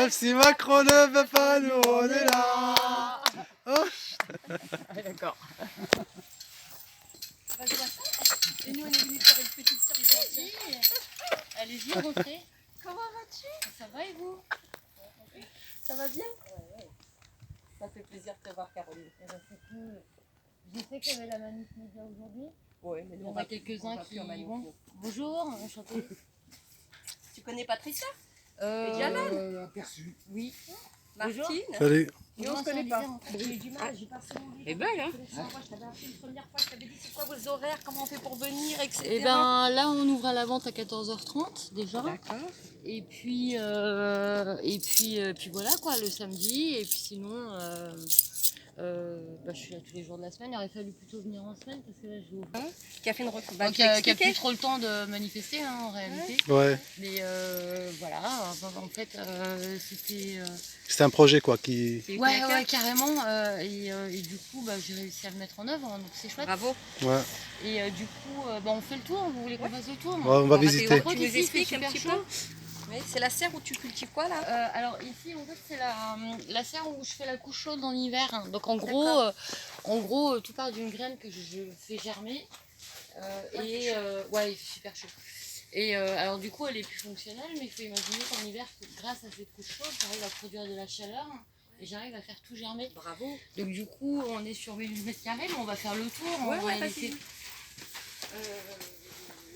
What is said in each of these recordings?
Même si Macron ne veut pas, nous on est là. Oh. D'accord. Et nous on est venus faire une petite sortie. Allez-y, rentrez. Comment vas-tu? Ça va et vous? Ça va bien? Ça fait plaisir de te voir, Caroline. Eh ben, c'est cool. Je sais qu'il y avait la manif média aujourd'hui. Oui, mais Il y nous en on a va quelques-uns qui vont. Bonjour, enchanté. Tu connais Patricia? Aperçu. Oui. Martine? Salut. Nous on se connaît pas. J'ai du mal, j'ai pas fait mon livre. Eh ben là. Je t'avais appelé une première fois, je t'avais dit c'est quoi vos horaires, comment on fait pour venir, etc. Eh ben là on ouvre à la vente à 14h30 déjà. D'accord. Et puis puis voilà quoi le samedi. Et puis sinon je suis là tous les jours de la semaine. Il aurait fallu plutôt venir en semaine parce que là je ouvre. Qui a fait une Donc recommandation? qui a plus trop le temps de manifester hein, en réalité. Ouais. Mais voilà, en fait c'était. C'est un projet quoi qui. Ouais carrément. Et du coup j'ai réussi à le mettre en œuvre, hein, donc c'est chouette. Bravo. Ouais. Et du coup on fait le tour. Vous voulez qu'on fasse le tour? Ouais, on va visiter. Tu nous Ici, expliques c'est un super petit chaud. peu? Oui, c'est la serre où tu cultives quoi là? Alors ici en fait c'est la serre où je fais la couche chaude en hiver. Hein. Donc en gros tout part d'une graine que je fais germer. Ouais, il fait super chaud. Et alors du coup elle est plus fonctionnelle, mais il faut imaginer qu'en hiver, grâce à cette couche chaude, j'arrive à produire de la chaleur et j'arrive à faire tout germer. Bravo. Donc du coup on est sur 8 mètres carrés, mais on va faire le tour en réalité.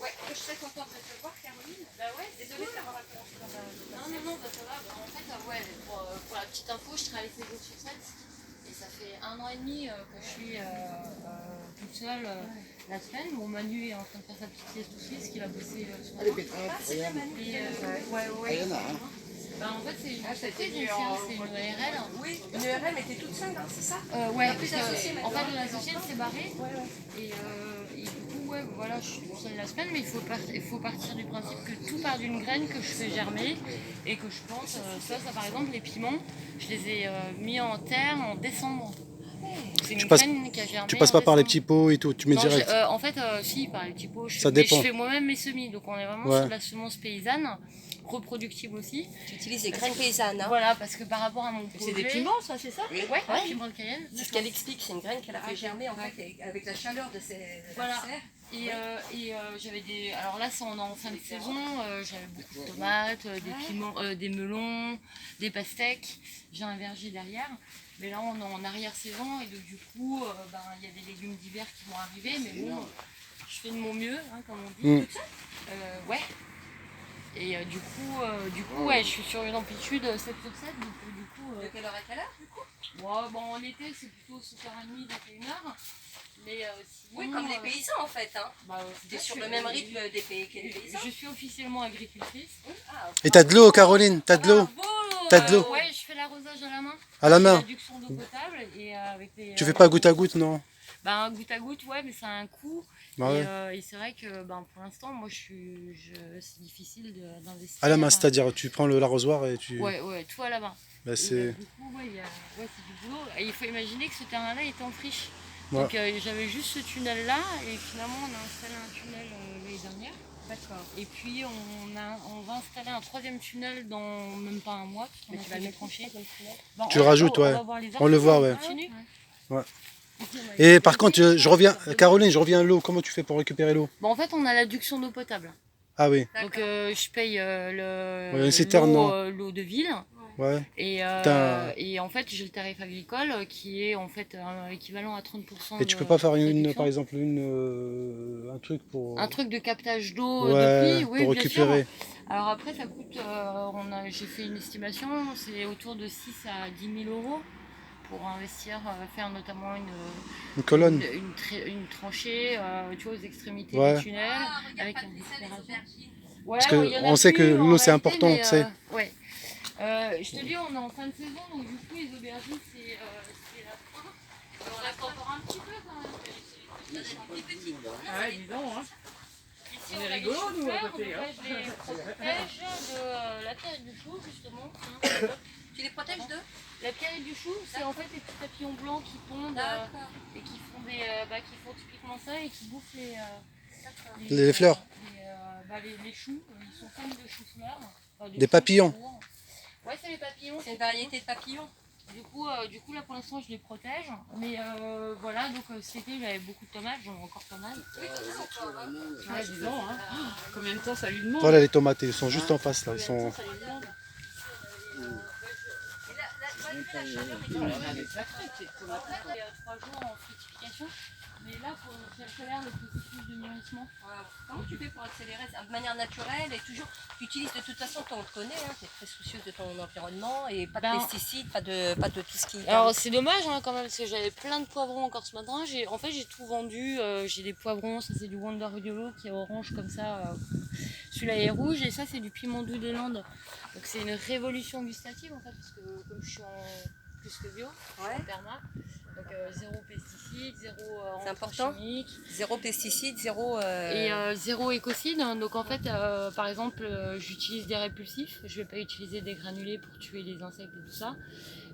Ouais, je suis très contente de te voir, Caroline. Bah ouais, désolée d'avoir commencé dans la Non, ça va. En fait, pour la petite info, je travaille 7 jours sur 7 et ça fait 1 an et demi que je suis toute seule la semaine. Mon Manu est en train de faire sa petite sieste aussi, parce qu'il a bossé sur moi. c'est bien, Manu. Il y en a, hein. En fait, c'est une entreprise aussi, hein, c'est une ERL. Oui, une ERM était toute seule, hein, c'est ça? Ouais, plus parce que, d'associés en maintenant. fait, l'associé s'est barré. Et du coup, voilà, je suis toute seule la semaine, mais il faut partir du principe que tout part d'une graine que je fais germer et que je plante. Ça par exemple, les piments, je les ai mis en terre en décembre. C'est une graine qui a germé. Tu passes en pas par les décembre. petits pots et tout, tu mets Non, direct. en fait, si, par les petits pots, Ça mais dépend. je fais moi-même mes semis, donc on est vraiment sur de la semence paysanne, reproductible aussi. Tu utilises des graines paysannes, hein? Voilà, parce que par rapport à mon projet... C'est des piments, ça, c'est ça? Ouais, piment de Cayenne. C'est ce qu'elle explique, c'est une graine qu'elle a fait germer en fait avec la chaleur de ces Voilà. serres. Et j'avais des... Alors là, c'est en fin de saison, j'avais beaucoup de tomates, des piments, des melons, des pastèques. J'ai un verger derrière. Mais là, on est en arrière-saison et donc du coup, il y a des légumes d'hiver qui vont arriver. Mais bon, je fais de mon mieux, hein, comme on dit. Ouais. Et du coup, ouais, je suis sur une amplitude 7 sur 7. Donc du coup... De quelle heure à quelle heure, du coup? En été, c'est plutôt 7h30, 21h. Mais sinon, Oui, comme les paysans en fait, hein? Tu es sur le même rythme des pays que les paysans? Je suis officiellement agricultrice. Et t'as de l'eau, Caroline? T'as de l'eau? T'as de l'eau? Ouais, je fais l'arrosage à la main. À la main? Réduction d'eau potable et avec des. Tu fais pas goutte à goutte, non? Goutte à goutte, ouais, mais ça a un coût. Bah ouais. Et c'est vrai que pour l'instant, moi, c'est difficile d'investir. À la main, c'est-à-dire tu prends l'arrosoir et tu. Ouais, tout à la main. Bah, Et, c'est. du coup, c'est du boulot. Et il faut imaginer que ce terrain-là était en friche. Ouais. Donc j'avais juste ce tunnel-là et finalement on a installé un tunnel l'année dernière. D'accord. Et puis on va installer un 3e tunnel dans même pas un mois. Mais tu vas le mettre trancher. Tu le rajoutes, ouais. On le voit, ouais. Continue. Ouais. Et par contre, je reviens, Caroline, je reviens à l'eau. Comment tu fais pour récupérer l'eau? En fait, on a l'adduction d'eau potable. Ah oui. Donc je paye une citerne, l'eau de ville. Ouais. Et en fait, j'ai le tarif agricole qui est en fait équivalent à 30%. Et tu peux pas faire réduction. par exemple, un truc pour. Un truc de captage d'eau Ouais, de pluie, oui, pour bien récupérer. sûr. Alors après, ça coûte, j'ai fait une estimation, c'est autour de 6 à 10 000 euros pour investir, faire notamment Une colonne. une tranchée, tu vois, aux extrémités Ouais. du tunnel, avec un récupérateur. Ouais, Parce que il y en a on sait que plus, en l'eau c'est réalité, important, mais, tu sais. ouais. Je te dis, on est en fin de saison, donc du coup, les aubergines, c'est la fin. On reste encore un petit peu quand même. Ah ouais, dis donc, hein? Ici, On est a rigolo, les nous, à choux-fleurs, côté, donc hein. là, je les protège de la pierre du chou, justement. Hein. Tu les protèges d'eux? La pierre du chou, c'est en fait les petits papillons blancs qui pondent et qui font qui font typiquement ça et qui bouffent Les fleurs. les choux. Ils sont comme des choux-fleurs. Des papillons. Ouais, c'est les papillons. C'est une variété de papillons. Du coup, là pour l'instant je les protège. Mais voilà, donc cet été j'avais beaucoup de tomates, j'en ai encore pas mal. Ah, dis donc, hein. Combien de temps ça lui demande? Voilà les tomates, ils sont juste en face là. Ils sont... Ça lui demande. Oh là là, des sacrés, ces tomates. En fait, 3 jours en fructification. Mais là, pour accélérer le processus de mûrissement. Comment tu fais pour accélérer ça de manière naturelle et toujours, tu utilises de toute façon, toi on te connaît, hein, tu es très soucieuse de ton environnement et pas de pesticides, pas de tout ce qui... Alors c'est dommage hein, quand même parce que j'avais plein de poivrons encore ce matin. En fait j'ai tout vendu. J'ai des poivrons, ça c'est du Wonder Yellow qui est orange comme ça. Celui-là est rouge et ça c'est du piment doux des Landes. Donc c'est une révolution gustative en fait parce que comme je suis en plus que bio, je suis en perma. Donc zéro pesticides, zéro important. chimique. Zéro pesticides, zéro... Et zéro écocide. Donc en fait, par exemple, j'utilise des répulsifs. Je vais pas utiliser des granulés pour tuer les insectes et tout ça.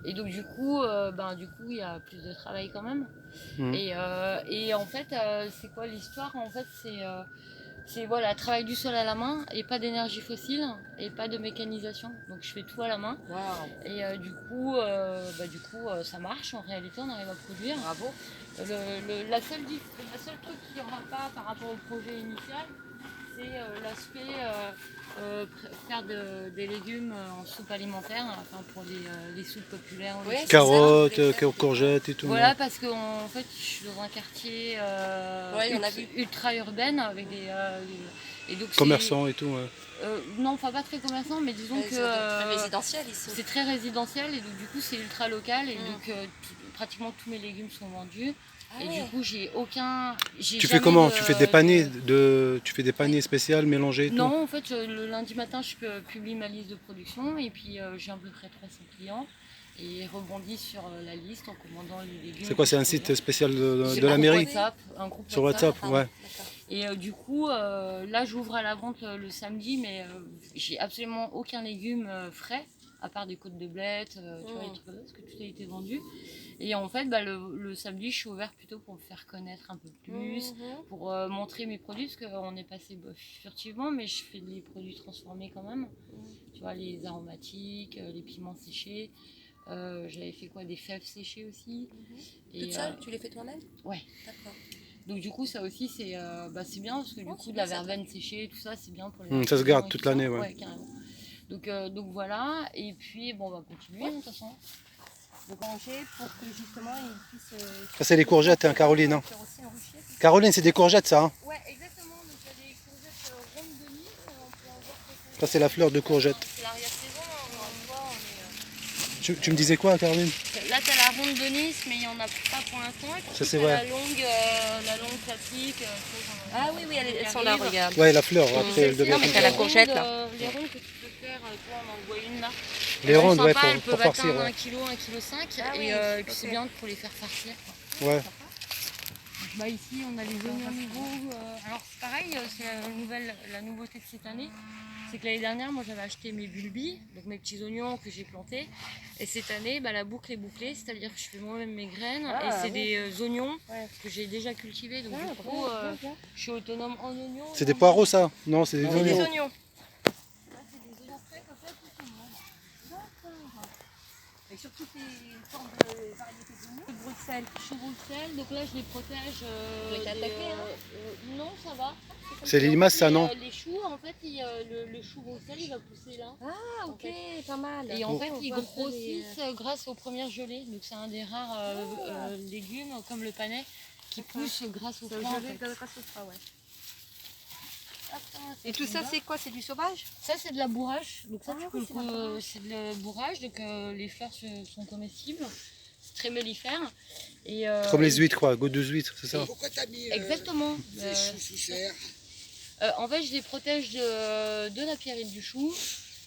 Et donc du coup, il y a plus de travail quand même. Mmh. Et en fait, c'est quoi l'histoire? En fait, c'est voilà, travail du sol à la main et pas d'énergie fossile et pas de mécanisation. Donc je fais tout à la main. Wow. Et du coup, ça marche. En réalité, on arrive à produire. Bravo. La seule truc qu'il n'y aura pas par rapport au projet initial, c'est l'aspect faire des légumes en soupe alimentaire, enfin pour les soupes populaires. Oui, carottes, courgettes et tout. Voilà, parce que en fait, je suis dans un quartier on a vu. ultra urbain avec des et donc Commerçants et tout. Ouais. non, enfin pas très commerçant, mais disons que très résidentiel ici. c'est très résidentiel et donc du coup c'est ultra local et donc pratiquement tous mes légumes sont vendus. Et du coup, j'ai aucun. Tu fais comment? Tu fais des paniers tu fais des paniers spéciaux mélangés et tout? Non, en fait, le lundi matin, je publie ma liste de production et puis j'ai à peu près 300 clients et ils rebondissent sur la liste en commandant les légumes. C'est quoi? C'est un site spécial C'est de la mairie? Un groupe Sur WhatsApp, ouais. Et du coup, là, j'ouvre à la vente le samedi, mais j'ai absolument aucun légume frais, à part des côtes de blettes, tu vois, les trucs comme ça, parce que tout a été vendu. Et en fait, le samedi, je suis ouverte plutôt pour me faire connaître un peu plus, pour montrer mes produits, parce qu'on est passé furtivement, mais je fais des produits transformés quand même. Tu vois, les aromatiques, les piments séchés. J'avais fait quoi? Des fèves séchées aussi. Toute seule? Tu les fais toi-même? Ouais. D'accord. Donc du coup, ça aussi, c'est bien, parce que du coup, de la verveine séchée, tout ça, c'est bien pour les... Ça se garde toute l'année, ouais. Ouais, carrément. Donc voilà, et puis, bon, on va continuer, de toute façon. Donc manger pour que justement ils puissent... Ça, c'est les courgettes, hein, Caroline. Hein. Caroline, c'est des courgettes, ça. Hein. Ouais, exactement. Donc il y a des courgettes rondes de Nice. On peut en voir Ça, c'est la fleur de courgette. c'est l'arrière-saison. Encore une fois, Tu me disais quoi, Caroline? là, tu as la ronde de Nice, mais il n'y en a pas pour l'instant. Ça, c'est T'as vrai. la longue classique. Ah oui, oui, elles sont là, regarde. Ouais, la fleur, après, elle devient Non, mais comme t'as ça. la courgette, là. Les rondes que tu peux faire, toi, on en voit une là. Les Elles sont rondes, ouais, sympas, elles pour peuvent farcir. atteindre Ouais. 1 kg, 1,5 kg. Ah oui, Et puis ok. c'est bien pour les faire farcir. Quoi. Ouais. Bah ici on a les oignons nouveaux. Alors c'est pareil, c'est la nouveauté de cette année. C'est que l'année dernière, moi j'avais acheté mes bulbis, donc mes petits oignons que j'ai plantés. Et cette année, la boucle est bouclée, c'est-à-dire que je fais moi-même mes graines. Et c'est des oignons que j'ai déjà cultivés. Donc du coup, je suis autonome en oignons. C'est des poireaux, ça? Non, c'est des C'est des oignons. oignons. C'est des oignons frais comme ça, tout le monde. D'accord. Et sur toutes les formes de variétés d'oignons. Bruxelles, chou Bruxelles, donc là je les protège. Ils ont été attaqués, hein non, ça va. C'est les limaces, ça, non? Les choux, en fait, le chou Bruxelles, il va pousser là. Ah, ok, pas mal. Et en fait, ils on voit un peu grossissent grâce aux premières gelées. Donc c'est un des rares légumes, comme le panais, qui pousse grâce au les froid. En gelées fait. grâce au froid, ouais. Hop, Et tout ça, c'est quoi? C'est du sauvage? Ça, c'est de la bourrache. Donc ça, Ah oui, c'est de la bourrache. Donc les fleurs sont comestibles. C'est très mellifère. Et, Comme les huîtres, quoi. Goût de huîtres, c'est ça? Pourquoi t'as mis exactement. ces choux sous serre? En fait, je les protège de la pierrite du chou,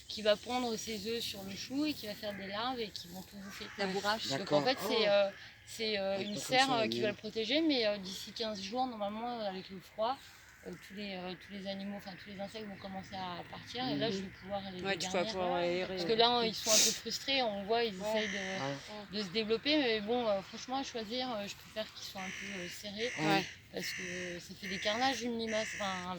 qui va pondre ses œufs sur le chou et qui va faire des larves et qui vont tout bouffer. La bourrache. Donc en fait, c'est une comme serre ça, qui va le protéger, mais d'ici 15 jours, normalement, avec le froid, tous les animaux, enfin tous les insectes vont commencer à partir et là je vais pouvoir les Ouais, tu vas garnir. pouvoir aérer. Parce que là ils sont un peu frustrés, on voit ils essayent de se développer, mais bon franchement à choisir, je préfère qu'ils soient un peu serrés Ouais. parce que ça fait des carnages une limace, enfin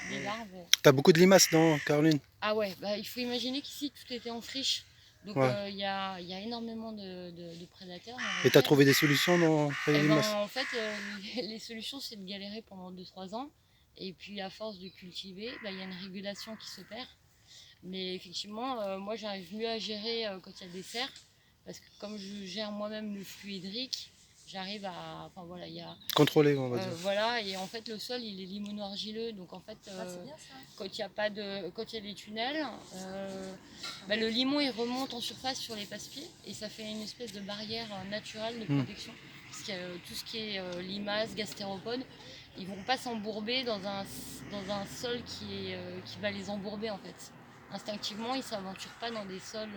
des larves. T'as beaucoup de limaces, non, Caroline? Ah ouais, bah, il faut imaginer qu'ici tout était en friche. Donc Ouais. il y a énormément de prédateurs. Et t'as trouvé des solutions dans les Eh ben, limaces? en fait, les solutions, c'est de galérer pendant 2-3 ans. Et puis, à force de cultiver, bah, il y a une régulation qui s'opère. Mais effectivement, moi, j'arrive mieux à gérer quand il y a des serres. Parce que comme je gère moi-même le flux hydrique, j'arrive à... Enfin, voilà, il y a... Contrôlées, on va dire. voilà, et en fait, le sol, il est limono-argileux. Donc, en fait, C'est bien ça. quand il y a pas de, quand il y a des tunnels, bah, le limon il remonte en surface sur les passe-pieds et ça fait une espèce de barrière naturelle de protection. Parce qu'il y a tout ce qui est limaces, gastéropodes, ils vont pas s'embourber dans un sol qui va les embourber en fait. Instinctivement, ils s'aventurent pas dans des sols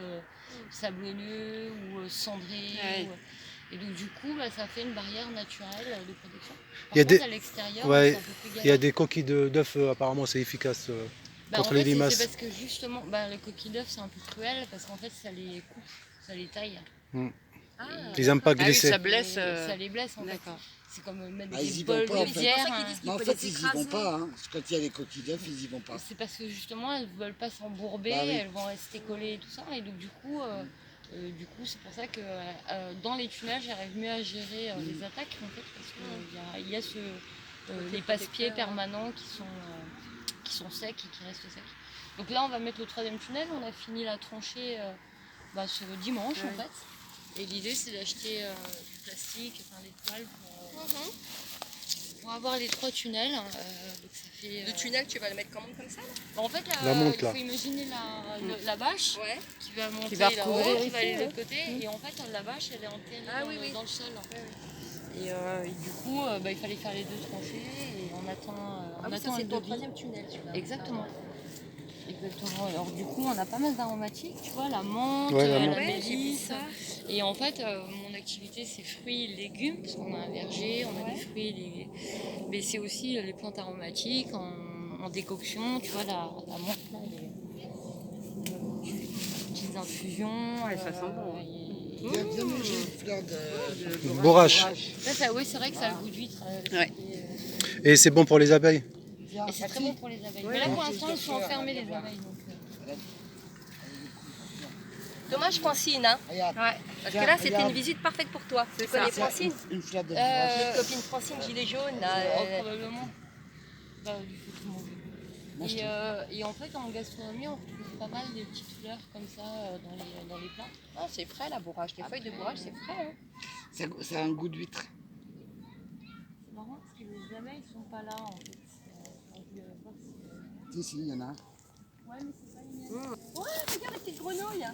sablonneux ou cendrés. Ouais. Et donc du coup, bah, ça fait une barrière naturelle de protection. Il y a Par contre, des- à l'extérieur, ouais, c'est un peu plus galère. Il y a des coquilles d'œufs, apparemment c'est efficace Bah, contre en les fait, c'est limaces. parce que justement, bah, le coquille d'œuf c'est un peu cruel parce qu'en fait ça les coupe, ça les taille. Ah, Ils n'aiment pas Ah oui, glisser. ça blesse. Et ça les blesse en fait. D'accord. C'est comme mettre Ah, ils des y vont bols pas, de en fait. bière. C'est pour ça qu'ils disent Mais en faut fait, les ils y vont écraser. pas. Hein. Parce que quand il y a les coquilles d'œufs, ils y vont pas. C'est parce que justement elles veulent pas s'embourber, Bah oui. elles vont rester collées et tout ça. Et donc du coup c'est pour ça que dans les tunnels j'arrive mieux à gérer les attaques en fait parce qu'il y a les passe-pieds permanents qui sont secs et qui restent secs. Donc là on va mettre le 3e tunnel, on a fini la tranchée ce dimanche en fait. Et l'idée c'est d'acheter du plastique, enfin des toiles pour avoir les 3 tunnels. Donc ça fait, Le tunnel, tu vas le mettre comment comme ça là? Bah, en fait, La monte, là. il faut imaginer la bâche Ouais. qui va monter va là-haut, recouvrir qui va aller de ici, l'autre côté. Et en fait, la bâche, elle est enterrée Ah oui, oui. dans le sol. Et du coup, il fallait faire les 2 tranchées et on attend, Ah oui, ça c'est ton 3e tunnel, celui-là. Exactement. Exactement. Alors du coup, on a pas mal d'aromatiques, tu vois, la menthe, Ouais, la la menthe. Ouais, j'ai vu mélisse. ça. Et en fait, mon activité, c'est fruits et légumes, parce qu'on a un verger, on a des fruits, mais c'est aussi les plantes aromatiques en décoction, tu vois, la menthe, là, les petites infusions. Ouais, ça sent bon, hein. Il y a bien mangé une fleur de... Bourrache. Oui, c'est vrai que ça a le goût d'huître. Ouais. Et c'est bon pour les abeilles. Et c'est très bon pour les abeilles. Mais là, pour l'instant, elles sont enfermées, les abeilles. Donc, Dommage Francine, hein? Regarde, Parce que là c'était une visite parfaite pour toi. Tu connais Francine? une fleur de Notre copine Francine Gilet jaune là. probablement. Bah, il faut tout manger. Et en fait, en gastronomie, on retrouve pas mal des petites fleurs comme ça dans les plats. Ah, c'est frais la bourrache. Les feuilles de bourrache c'est frais. Hein? Ça a un goût d'huître. C'est marrant parce que les abeilles sont pas là en fait. Si, si, il y en a. Ouais, mais c'est pas les miennes. Ouais, regarde la petite grenouille.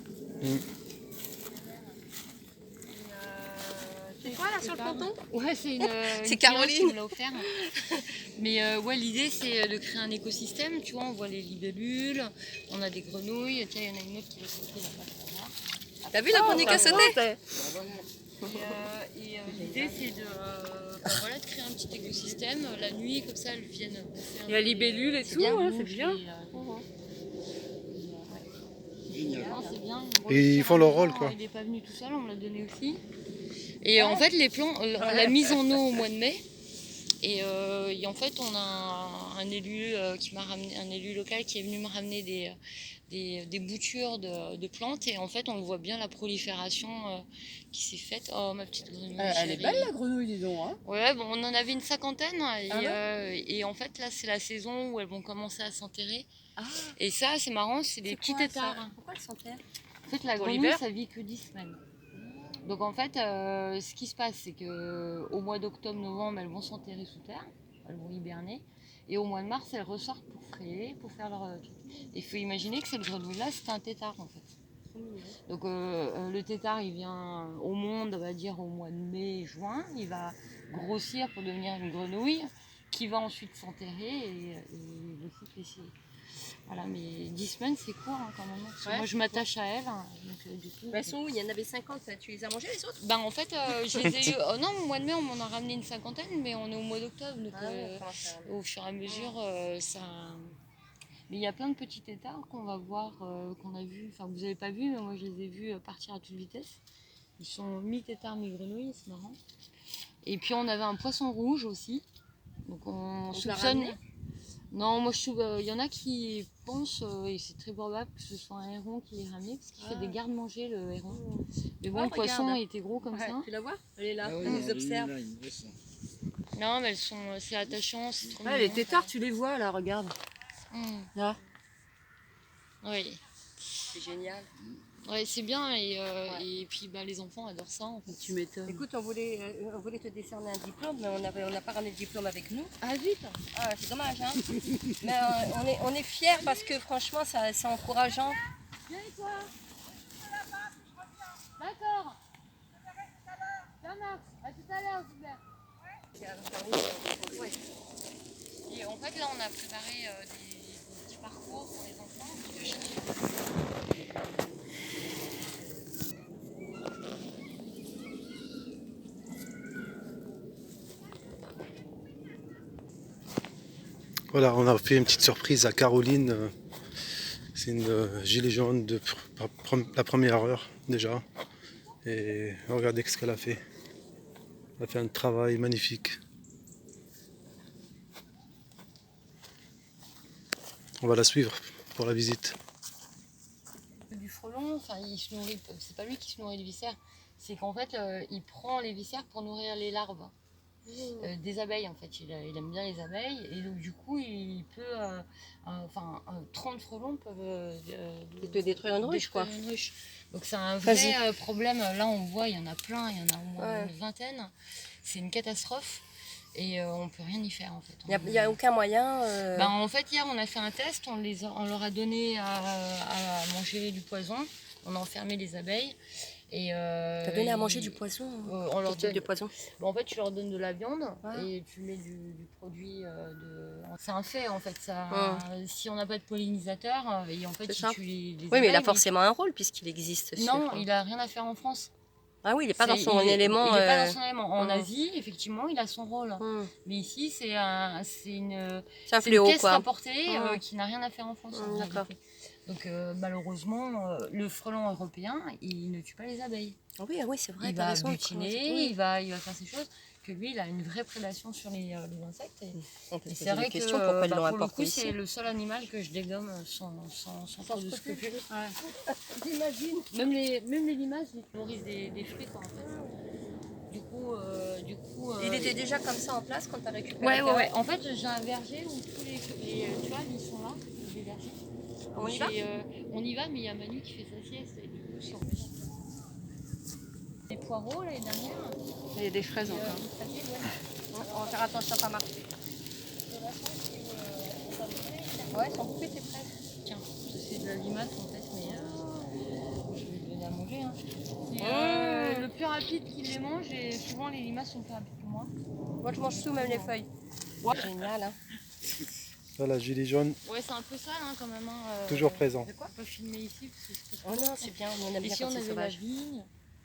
C'est quoi là sur le ponton? Ouais, c'est C'est une Caroline. cliente qui me l'a offert. Mais ouais, l'idée c'est de créer un écosystème. Tu vois, on voit les libellules, on a des grenouilles. Tiens, il y en a une autre qui va sauter là-bas pour voir. T'as vu la grenouille qui a sauté? L'idée c'est de créer un petit écosystème. La nuit, comme ça, elles viennent bouffer. Il y a libellule et tout, hein, c'est bien. Génial. Non, c'est bien. Et ils font leur rôle, quoi. Il n'est pas venu tout seul, on me l'a donné aussi. Et en fait, les plants, la mise en eau au mois de mai. Et en fait, on a un élu un élu local qui est venu me ramener des boutures de plantes. Et en fait, on voit bien la prolifération qui s'est faite. Oh, ma petite grenouille. Elle est chérie. belle la grenouille, dis donc. Hein. Ouais, bon, on en avait une 50aine. Ah Et en fait, là, c'est la saison où elles vont commencer à s'enterrer. Ah, Et ça, c'est marrant, c'est des petits têtards. Pourquoi elles s'enterrent? En fait, la Pour grenouille, l'hiver ça vit que 10 semaines. Donc en fait, ce qui se passe, c'est qu'au mois d'octobre-novembre, elles vont s'enterrer sous terre, elles vont hiberner. Et au mois de mars, elles ressortent pour frayer, pour faire leur truc. Et il faut imaginer que cette grenouille-là, c'est un tétard en fait. Donc le tétard, il vient au monde, on va dire, au mois de mai, juin. Il va grossir pour devenir une grenouille qui va ensuite s'enterrer et le cycle et voilà, mais 10 semaines c'est court hein, quand même. Parce que Ouais. moi je m'attache à elle, hein, donc du coup. Elles sont où? Il y en avait 50, tu les as mangées les autres? Ben en fait, je les ai eu. Non, au mois de mai, on m'en a ramené une cinquantaine, mais on est au mois d'octobre, donc au fur et à mesure, ça. Mais il y a plein de petits têtards qu'on va voir, qu'on a vu. Enfin, vous n'avez pas vu, mais moi je les ai vus partir à toute vitesse. Ils sont mi-têtards, mi-grenouilles, c'est marrant. Et puis on avait un poisson rouge aussi, donc on Tu l'as soupçonne. ramené? Non, moi il y en a qui pensent, et c'est très probable que ce soit un héron qui l'ait ramené, parce qu'il fait des gardes-manger le héron. Mais bon, Ah, le poisson regarde. était gros comme ça. Tu la vois? Elle est là, Ah oui, elle elle les est observe. là, il descend. Non, mais c'est attachant, c'est trop Ouais, les têtards, tu les vois là, regarde. Là. Oui, C'est génial. ouais, c'est bien, et puis bah, les enfants adorent ça en fait. Tu m'étonnes. Écoute, on voulait te décerner un diplôme, mais on n'a pas ramené le diplôme avec nous. Ah vite. Ah, c'est dommage, hein. Mais on est fiers parce que franchement, c'est encourageant. Viens et toi. D'accord. Ça marche, à tout à l'heure, Hubert. Ouais. Et en fait, là, on a préparé des petits parcours pour les enfants. Voilà, on a fait une petite surprise à Caroline. C'est une gilet jaune de la première heure déjà. Et regardez ce qu'elle a fait. Elle a fait un travail magnifique. On va la suivre pour la visite. Du frelon, enfin, il se nourrit. C'est pas lui qui se nourrit de viscères. C'est qu'en fait, il prend les viscères pour nourrir les larves. Des abeilles en fait, il aime bien les abeilles et donc du coup il peut, 30 frelons peuvent te détruire une ruche, quoi. détruire une ruche. Donc c'est un vrai problème, là on voit il y en a plein, il y en a au moins une vingtaine, c'est une catastrophe et on peut rien y faire en fait. Il n'y a aucun moyen. Ben, en fait hier on a fait un test, on leur a donné à manger du poison, on a enfermé les abeilles. T'as donné à manger du poison? On leur Quel type donne de poison? En fait, tu leur donnes de la viande Ouais. et tu mets du produit C'est un fait en fait. Ça, si on n'a pas de pollinisateur, et en fait, si ça. tu les Oui, mais il a abeilles, forcément un rôle puisqu'il existe. Non, il a rien à faire en France. Ah oui, il n'est pas dans son Il élément. est pas dans son élément. En Asie, effectivement, il a son rôle. Mais ici, c'est une fléau, pièce quoi. rapportée qui n'a rien à faire en France. en D'accord. réalité. Donc malheureusement, le frelon européen, il ne tue pas les abeilles. Oui, c'est vrai. Il t'as va raison, butiner, il va faire ces choses. Que lui, il a une vraie prédation sur les insectes. Et c'est vrai que pourquoi ils l'ont pour le apporté coup, ici. c'est le seul animal que je dégomme sans trop de scrupules. T'imagines? Même les limaces, ils nourrissent des fruits, quoi, en fait. Du coup, Il était déjà comme ça en place quand t'as récupéré? Ouais. En fait, j'ai un verger où tous les tu vois, ils sont là, les vergers. On y va? On y va, mais il y a Manu qui fait sa sieste. Et du coup, si on fait ça. Des poireaux l'année dernière. Il y a des fraises encore. On va faire attention à pas marcher. Ouais, ils sont coupés tes fraises. Tiens, c'est de la limace en fait, mais je vais lui donner à manger. Hein. Le plus rapide qu'il les mange, et souvent les limaces sont plus rapides que moi. Moi, je mange tout, même les feuilles. Ouais. Génial, hein. Voilà, gilet jaune, Ouais, c'est un peu sale hein, quand même. Hein, toujours présent. De quoi? Pas filmer ici parce que c'est pas Oh non, c'est bien, on aime bien Ici quand on c'est avait la sauvage. vigne.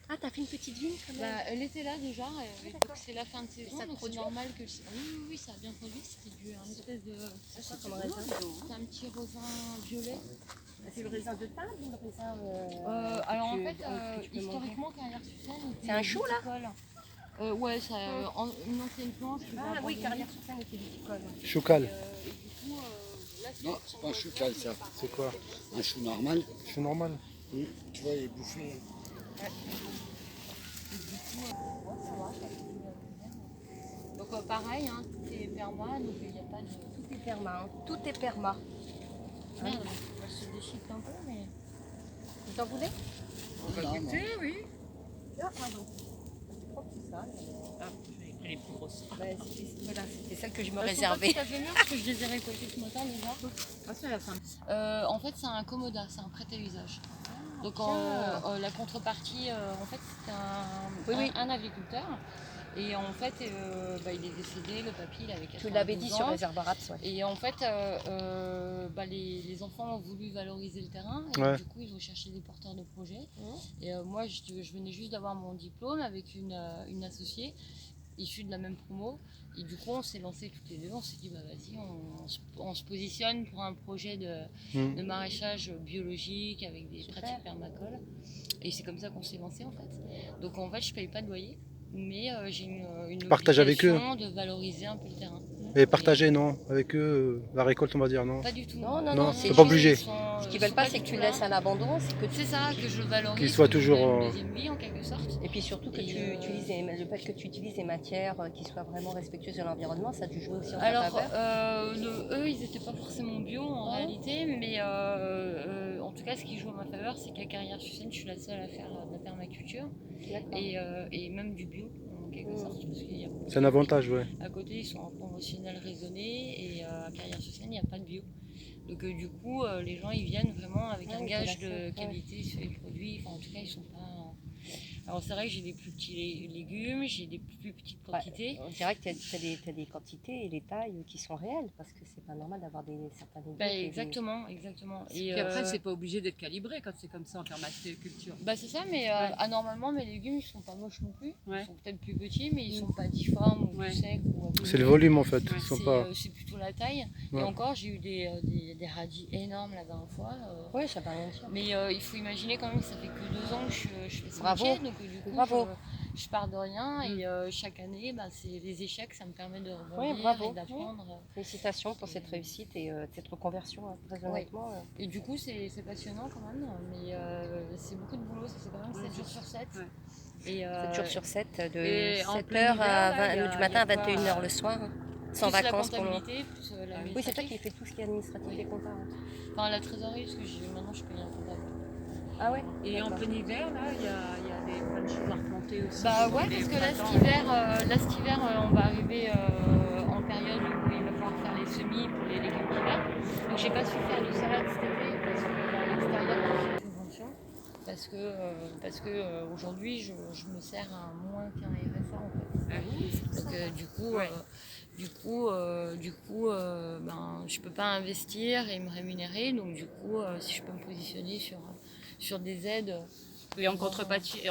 Ah, t'as fait une petite vigne quand même? Bah, elle était là déjà, donc c'est la fin de saison, ça donc c'est produit? normal que... Oui, ça a bien produit, c'était un espèce de... C'est quoi comme raisin? C'est un petit raisin violet. C'est le raisin de table ou le raisin Alors en tu- fait, que tu peux historiquement, Carrière-sur-Seine était C'est un chou, là? viticole. Ouais, ça, une ancienne planche. qui va Ah oui, abandonner. Carrière-sur-Seine était viticole. Choucal, Et du coup, là, Non, c'est pas un choucal ça. c'est quoi? Un chou normal. C'est normal. Tu vois, il est bouffé. Donc pareil, hein, tout est perma, donc il n'y a pas de... Tout est perma, hein. Tout est perma. Merde, elle se déchique un peu, mais... Vous en voulez? oui. Ah, pardon. Je crois que c'est ça. Elle est plus grosse. Voilà, c'était celle que je me Elles sont réservais. pas tout à fait mûres parce que je les ai récoltées ce matin déjà. Ah, c'est la fin. En fait, c'est un commoda, c'est un prêt à usage. Donc tiens. la contrepartie, en fait, c'est un agriculteur Et en fait, il est décédé, le papy, il avait 92 ans. Tu l'avais dit sur Réservoir Apps, ouais. Et en fait, les enfants ont voulu valoriser le terrain et Ouais. du coup ils ont cherché des porteurs de projets. Et moi je venais juste d'avoir mon diplôme avec une associée issue de la même promo. Et du coup on s'est lancés toutes les deux, on s'est dit vas-y on se positionne pour un projet de maraîchage biologique avec des pratiques permacoles. Et c'est comme ça qu'on s'est lancé en fait. Donc en fait je paye pas de loyer. Mais j'ai une Partage avec eux. obligation de valoriser un peu le terrain. Et partager, non, avec eux, la récolte, on va dire, non. Pas du tout. Non, c'est c'est pas obligé. Ce qu'ils veulent pas, c'est que tu laisses à l'abandon, c'est que C'est ça, que je valorise. Qu'ils soient que je toujours, donne une deuxième vie en quelque sorte. Et puis surtout que Et tu utilises le fait que tu utilises des matières qui soient vraiment respectueuses de l'environnement, ça a dû jouer aussi en ta Alors, faveur. eux, ils n'étaient pas forcément bio en réalité, mais en tout cas, ce qui joue en ma faveur, c'est qu'à Carrière-sur-Seine, je suis la seule à faire de la permaculture et même du bio en quelque sorte. Parce qu'il y a C'est un avantage, ouais. à côté, ils sont en conventionnel raisonné et à Carrière-sur-Seine, il n'y a pas de bio. Donc du coup, les gens ils viennent vraiment avec un gage de qualité sur les produits. Enfin, en tout cas, ils sont pas. Alors c'est vrai que j'ai des plus petits légumes, j'ai des plus petites quantités. On dirait que tu as des quantités et des tailles qui sont réelles parce que c'est pas normal d'avoir certains légumes. Exactement. Et puis après, c'est pas obligé d'être calibré quand c'est comme ça en permaculture. C'est ça, mais anormalement mes légumes ils sont pas moches non plus. Ouais. Ils sont peut-être plus petits, mais ils sont pas difformes ou plus secs. C'est le volume en fait. Ils sont C'est pas... plutôt la taille. Ouais. Et encore, j'ai eu des radis énormes la dernière fois. Oui, ça va rien dire. Mais il faut imaginer quand même que ça fait que 2 ans que je fais ce Bravo. métier. Donc du coup, Bravo. je pars de rien. Et chaque année, c'est les échecs, ça me permet de rebondir bravo. et d'apprendre. Félicitations pour cette réussite et cette reconversion, très honnêtement. Et du coup, c'est passionnant quand même. Mais c'est beaucoup de boulot. Ça c'est quand même 7 jours sur 7. Ouais. Et, 7 jours sur 7, de et en 7h plein hiver, du matin à 21h le soir, sans plus vacances la pour le moment. comptabilité, plus Oui, c'est toi qui l'administratif. fais tout ce qui est administratif et compta. Enfin, la trésorerie, parce que maintenant je paye un comptable. Ah ouais. Et en plein hiver, là, il y a plein de choses à replanter aussi. Parce que là, cet hiver, on va arriver en période où il va falloir faire les semis pour les légumes d'hiver. Donc j'ai pas su faire de salade cet été parce que à l'extérieur, j'ai une subvention. Parce que aujourd'hui, je me sers à moins qu'un RSA en fait. Ah oui, c'est Donc ça. du coup, je peux pas investir et me rémunérer. Donc du coup, si je peux me positionner sur des aides. Et en contrepartie,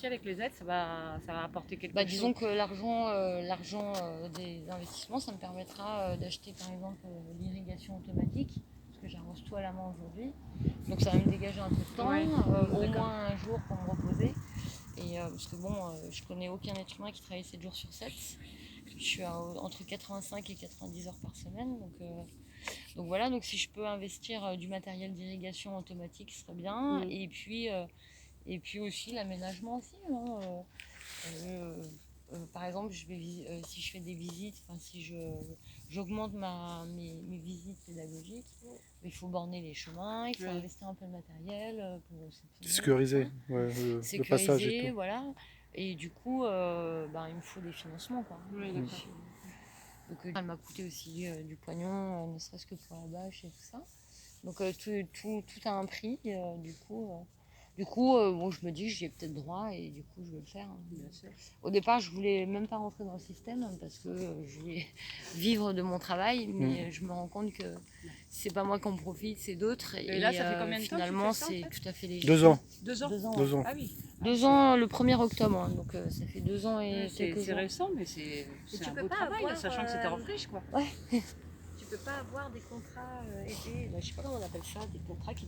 avec les aides, ça va apporter quelque chose. Disons que l'argent des investissements, ça me permettra d'acheter par exemple l'irrigation automatique, parce que j'arrose tout à la main aujourd'hui. Donc ça va me dégager un peu de temps, au moins un jour pour me reposer. Et parce que je connais aucun être humain qui travaille 7 jours sur 7. Je suis entre 85 et 90 heures par semaine. Donc voilà, donc si je peux investir du matériel d'irrigation automatique, ce serait bien. Et puis aussi l'aménagement aussi. Par exemple, si je fais des visites, si j'augmente mes visites pédagogiques, il faut borner les chemins, il faut investir un peu de matériel pour Sécuriser le passage et tout. voilà. Et du coup, il me faut des financements, quoi. Oui, d'accord. Donc, elle m'a coûté aussi du pognon, ne serait-ce que pour la bâche et tout ça. Donc tout a un prix, du coup, je me dis que j'y ai peut-être droit et du coup je vais le faire. Bien sûr. Au départ, je voulais même pas rentrer dans le système parce que je voulais vivre de mon travail, mais je me rends compte que c'est pas moi qui en profite, c'est d'autres. Et là, ça fait combien de temps que tu finalement, fais ça, en c'est fait tout à fait légitime. 2 ans. 2 ans. 2 ans. 2 ans. Ah oui. 2 ans le 1er octobre, hein, donc ça fait 2 ans et quelques C'est jours. récent, mais c'est tu un peux beau pas travail, avoir, sachant que c'était en friche, quoi. Tu peux pas avoir des contrats aidés, je sais pas comment on appelle ça, des contrats qui...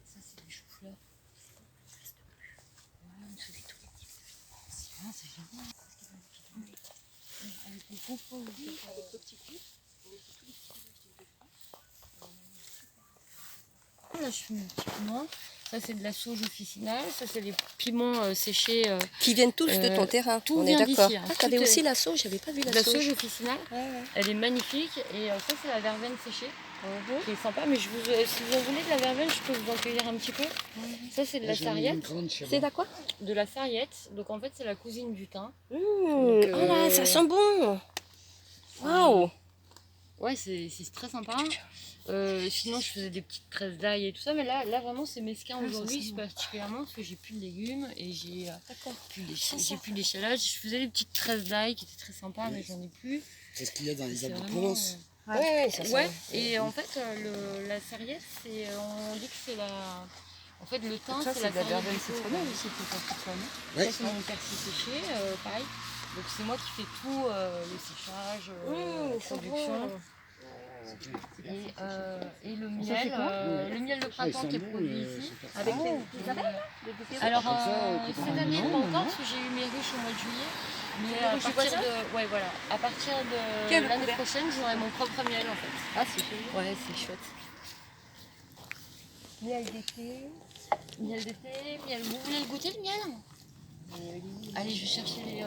Ça, c'est des choux-fleurs. C'est des trucs. C'est génial. Avec le contrôle, avec le petit cul. Là, je fais mes petits piments. Ça, c'est de la sauge officinale. Ça, c'est des piments séchés. Qui viennent tous de ton terrain, tout on est vient d'accord. d'ici, hein. Ah, t'avais Tout aussi est- la sauge, j'avais pas vu De la la sauge. sauge officinale. Elle est magnifique. Et ça, c'est la verveine séchée. qui est sympa. Mais si vous en voulez de la verveine, je peux vous en cueillir un petit peu. Ça, c'est de la J'en ai une sarriette. grande chez C'est moi. à quoi? De la sarriette. Donc en fait, c'est la cousine du thym. Oh là, ça sent bon. Waouh. Ouais, c'est très sympa. Sinon, je faisais des petites tresses d'ail et tout ça, mais là vraiment, c'est mesquin aujourd'hui, c'est particulièrement parce que j'ai plus de légumes et j'ai plus d'échalotes. Je faisais des petites tresses d'ail qui étaient très sympas, mais j'en ai plus. C'est ce qu'il y a dans les C'est Alpes de vraiment, Provence. Ouais, ça sent. Ouais, et en fait, la sarriette, on dit que c'est la. En fait, le thym, c'est la sarriette citronnelle aussi, Ouais. Ça, c'est mon persil séché, pareil. Donc, c'est moi qui fais tout, le séchage, la production. Et le miel de printemps qui est produit ici. Avec Ah, les abeilles. Alors, Comme ça, cette année, pas encore, parce que j'ai eu mes ruches au mois de juillet. Mais à partir de, ouais, voilà, à partir de Quelle l'année couleur? prochaine, j'aurai mon propre miel en fait. Ah, c'est chouette. Ouais, c'est chouette. Miel d'été. Miel d'été, miel. Vous voulez le goûter le miel? Allez, je vais chercher les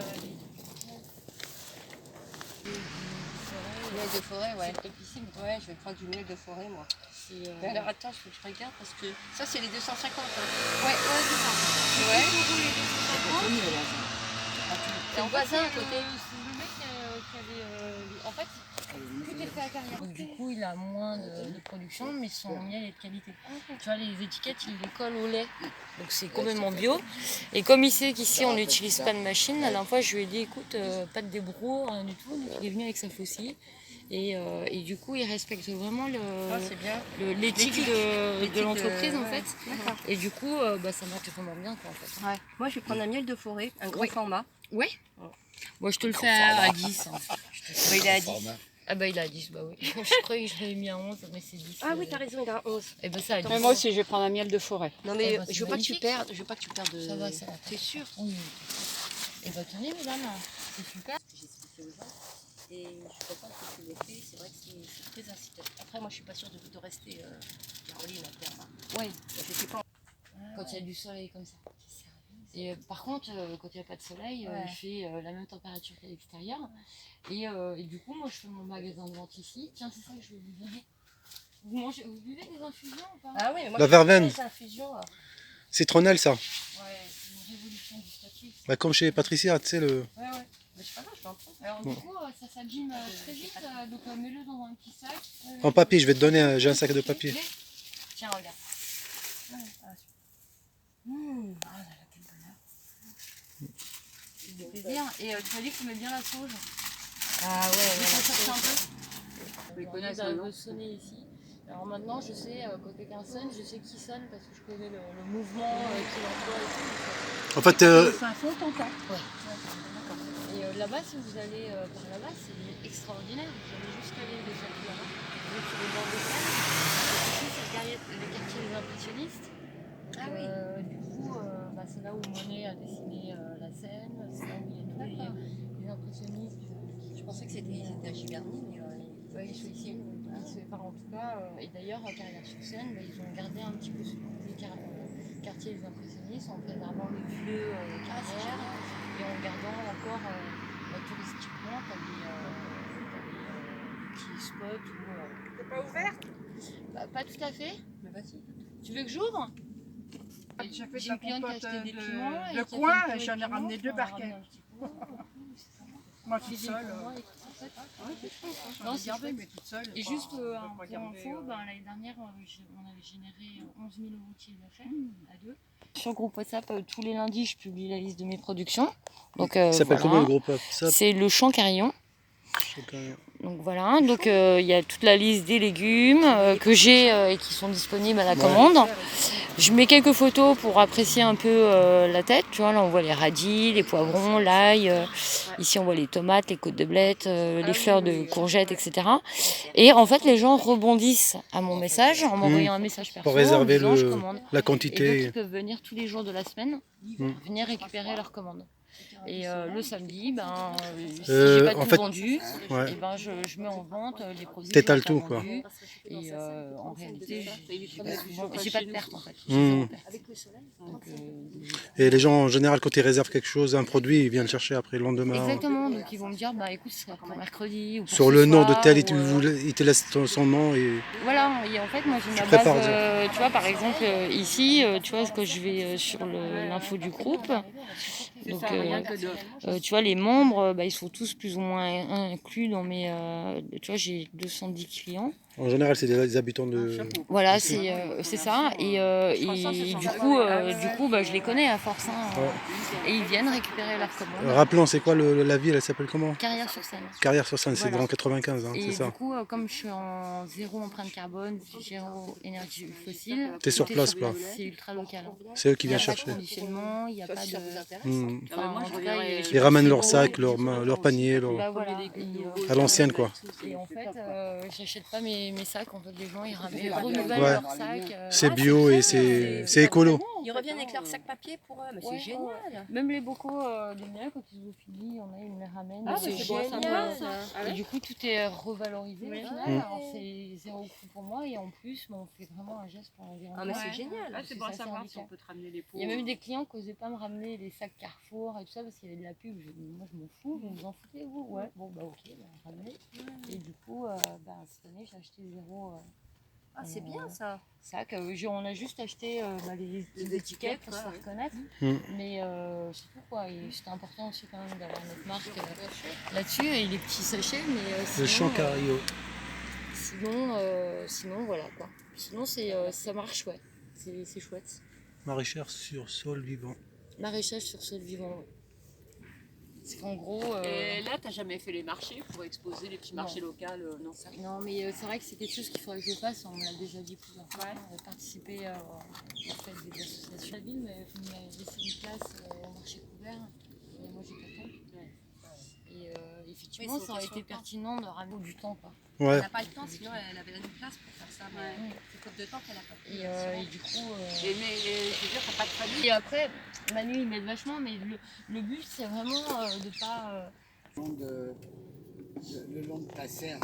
Miel de forêt, ouais. c'est topissime. Ouais, je vais prendre du miel de forêt, moi. C'est, Mais alors attends, il faut que je regarde parce que ça, c'est les 250. ouais, c'est ça. Ouais. C'est un voisin à côté. C'est le mec qui avait. En fait, tout est fait à carrière. Donc, du coup, il a moins de production, mais son miel est de qualité. Tu vois, les étiquettes, il les colle au lait. Donc, c'est complètement bio. Et comme il sait qu'ici, on n'utilise pas de machine, la dernière fois, je lui ai dit écoute, pas de débroux, rien du tout. Donc, il est venu avec sa faucille. Et du coup, il respecte vraiment C'est bien. l'éthique L'éthique de l'entreprise, de- en fait. D'accord. Et du coup, ça marche vraiment bien, quoi, en fait. Ouais. Moi, je vais prendre un miel de forêt, un gros Ouais. format. Ouais. Moi, je te le fais à 10. Hein. Ouais, il est à 10. Ah bah il a 10, bah oui. Je croyais que je l'avais mis à 11, mais c'est 10. Ah oui, t'as raison, il a 11. Et bah ça a 10. Mais moi aussi, je vais prendre un miel de forêt. Non, mais Eh ben, c'est je veux pas que tu magnifique. perdes. Je veux pas que tu perdes. Ça va, ça va. T'es sûr? Oui. Et bah tenez mesdames, c'est super. J'ai expliqué aux gens. Et je suis contente que tu l'aies fait. C'est vrai que c'est très incitatif. Après, moi, je suis pas sûre de rester Caroline à terme. Hein. Oui. Je sais pas. Quand il y a du soleil comme ça. Et par contre, quand il n'y a pas de soleil, il fait la même température qu'à l'extérieur. Et du coup, moi je fais mon magasin de vente ici. Tiens, c'est ça que je vais vous donner. Vous buvez des infusions ou pas? Ah oui, mais moi, La je fais verveine. des infusions. Citronnelle, ça. Ouais, c'est une révolution gustative. Bah, comme chez Patricia, tu sais, le. Ouais, ouais. Mais c'est pas grave, je t'en prie. Alors Bon. du coup, ça s'abîme très vite, donc mets-le dans un petit sac. En papier, je vais te donner j'ai un sac de papier. Tiens, regarde. Ah là là, quel bonheur. Ça fait plaisir. Et tu m'as dit que tu mets bien la sauge. Ah Tu ouais, peux chercher un peu. Ils connaissent Ça maintenant. veut sonner ici. Alors maintenant, je sais, quand quelqu'un sonne, je sais qui sonne parce que je connais le mouvement qu'il emploie et tout. En fait, C'est un faux t'entends. Et là-bas, si vous allez par là-bas, c'est extraordinaire. Vous allez juste aller déjà là-bas. Vous êtes sur le bord de Seine. Et ici, c'est le quartier des impressionnistes. Ah oui. Du coup, c'est là où Monet a dessiné la Seine. C'est là où il y a tous les impressionnistes. Je pensais que ils étaient à Giverny, mais Ouais, ils sont ici. En tout cas, et d'ailleurs, à Carrière-sur-Seine, ils ont gardé un petit peu ce côté quartier des impressionnistes en préservant les vieux carrières et en gardant encore touristiquement t'as des petits spots où. C'est pas ouvert? Pas tout à fait. Mais vas-y. Tu veux que j'ouvre? J'ai fait J'ai la une cliente qui a compote acheté des piments. et de qui a fait coin, une purée de j'en ai piments, ramené 2 on en a barquets. ramené un petit peu. Moi toute seule. Non, J'en ai c'est gardé, chouette. mais toute seule. Et juste je vais un pas pour garder, info, l'année dernière, on avait généré 11 000 euros de chiffre d'affaires à deux. Sur le groupe WhatsApp, tous les lundis, je publie la liste de mes productions. Donc, ça s'appelle comment le groupe ça, C'est le Champ Carillon. chacun- Donc voilà, donc il y a toute la liste des légumes que j'ai et qui sont disponibles à la commande. Je mets quelques photos pour apprécier un peu la tête. Tu vois, là on voit les radis, les poivrons, l'ail. Ici on voit les tomates, les côtes de blettes, les fleurs de courgettes, etc. Et en fait les gens rebondissent à mon message en m'envoyant un message perso. Pour réserver en disant, je commande. la Et donc quantité. ils peuvent venir tous les jours de la semaine, venir récupérer leur commande. Et le samedi, si Euh, j'ai pas en tout fait- vendu, Ouais. et ben je mets en vente les produits que T'étales j'ai pas tout, quoi. vendus. Et en réalité, j'ai pas de perte en fait. Hmm. J'ai zéro perte. Avec le soleil. Donc, Et les gens, en général, quand ils réservent quelque chose, un produit, ils viennent le chercher après le lendemain. exactement, donc ils vont me dire bah écoute ce sera pour mercredi ou pour Sur ce le nom de soir, tel, ou, il te laisse son nom et voilà, et en fait moi j'ai ma prépares, base, tu vois par exemple ici, tu vois que je vais sur l'info du groupe, donc tu vois les membres, ils sont tous plus ou moins inclus dans mes, tu vois j'ai 210 clients. en général, c'est des habitants de. Voilà, c'est ça. Et du coup, je les connais à force. Hein, et ils viennent récupérer leurs commandes. Rappelons, c'est quoi la ville, elle s'appelle comment? Carrière-sur-Seine. Carrière-sur-Seine, c'est Voilà. dans le 95, hein, Et c'est du ça. coup, comme je suis en zéro empreinte carbone, zéro énergie fossile, T'es sur tout est place, quoi. C'est ultra local. C'est eux qui Il n'y viennent a pas de chercher. conditionnement, il n'y a pas de... Hmm. Enfin, en tout cas, Ils ramènent leur sac, leur panier, Bah voilà. à l'ancienne, quoi. Et en fait, j'achète pas mes sacs. En fait, les gens, ils renouvellent Ouais. leurs sacs. C'est bio et c'est écolo. Ils reviennent avec leur sac papier pour eux, mais Ouais, c'est génial. Même les bocaux de miel, quand ils ont fini, il y en a, ils me les ramènent. Ah, mais c'est génial. Et du coup, tout est revalorisé au final. Mm. Alors, c'est zéro coût pour moi. Et en plus, on fait vraiment un geste pour l'environnement. Ah, mais c'est génial. Ah, c'est bon à ça, savoir c'est si on radical. peut te ramener les pots. Il y a même des clients qui n'osaient pas me ramener les sacs Carrefour et tout ça parce qu'il y avait de la pub. Moi, je m'en fous. Vous vous en foutez, vous? Ouais, bon, bah ok, ramenez. Et du coup, cette année, j'ai acheté zéro. Ah, c'est bien ça. Sac. On a juste acheté les étiquettes pour se faire reconnaître. Mm. Mais c'est tout quoi. Et c'était important aussi quand même d'avoir notre marque là-dessus. Et les petits sachets. Mais Le sinon, champ Cario. sinon, voilà quoi. Sinon, ça marche, ouais. C'est chouette. Maraîchère sur sol vivant. Maraîchage sur sol vivant, ouais. C'est qu'en gros. Et là, t'as jamais fait les marchés pour exposer les petits marchés locaux, non ça. Non, mais c'est vrai que c'est quelque chose qu'il faudrait que je fasse. On me l'a déjà dit plusieurs fois. Participer aux fêtes des associations. La ville m'a laissé une place au marché couvert. Et moi, j'ai pas le temps. Et effectivement, ça aurait été pertinent de ramener du temps, quoi. Ouais. Elle n'a pas le temps, sinon elle avait une place pour faire ça. Mais c'est faute de temps qu'elle n'a pas pu. Et du coup. Mais je veux dire, t'as pas de famille. Et après, Manu, il m'aide vachement, mais le but, c'est vraiment de pas. Le long de ta serre,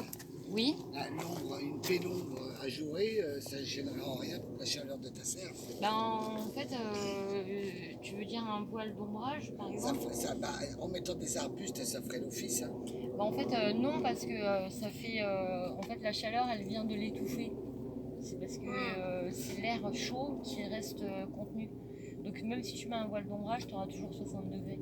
Oui. une pénombre ajourée, ça ne gênera en rien pour la chaleur de ta serre. En fait, tu veux dire un voile d'ombrage, par exemple? En mettant des arbustes, ça ferait l'office. Hein. En fait, non, parce que ça fait. En fait, la chaleur, elle vient de l'étouffer. C'est parce que c'est l'air chaud qui reste contenu. Donc, même si tu mets un voile d'ombrage, tu auras toujours 60 degrés.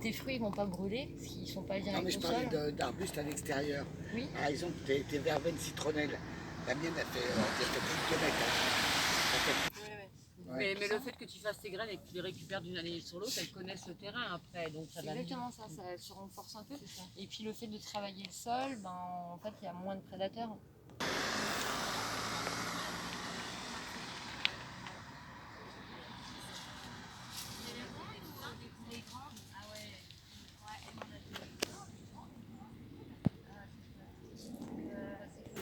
Tes fruits ne vont pas brûler parce qu'ils ne sont pas Non, mais directs je au sol. parlais d'arbustes à l'extérieur. Oui. Par exemple, tes verveines citronnelles. La mienne, elle fait plus de 2 mètres. Hein. Mais le fait que tu fasses tes graines et que tu les récupères d'une année sur l'autre, elles connaissent le terrain après. Donc ça C'est va exactement ça se renforce un peu. Et puis le fait de travailler le sol, en fait, il y a moins de prédateurs.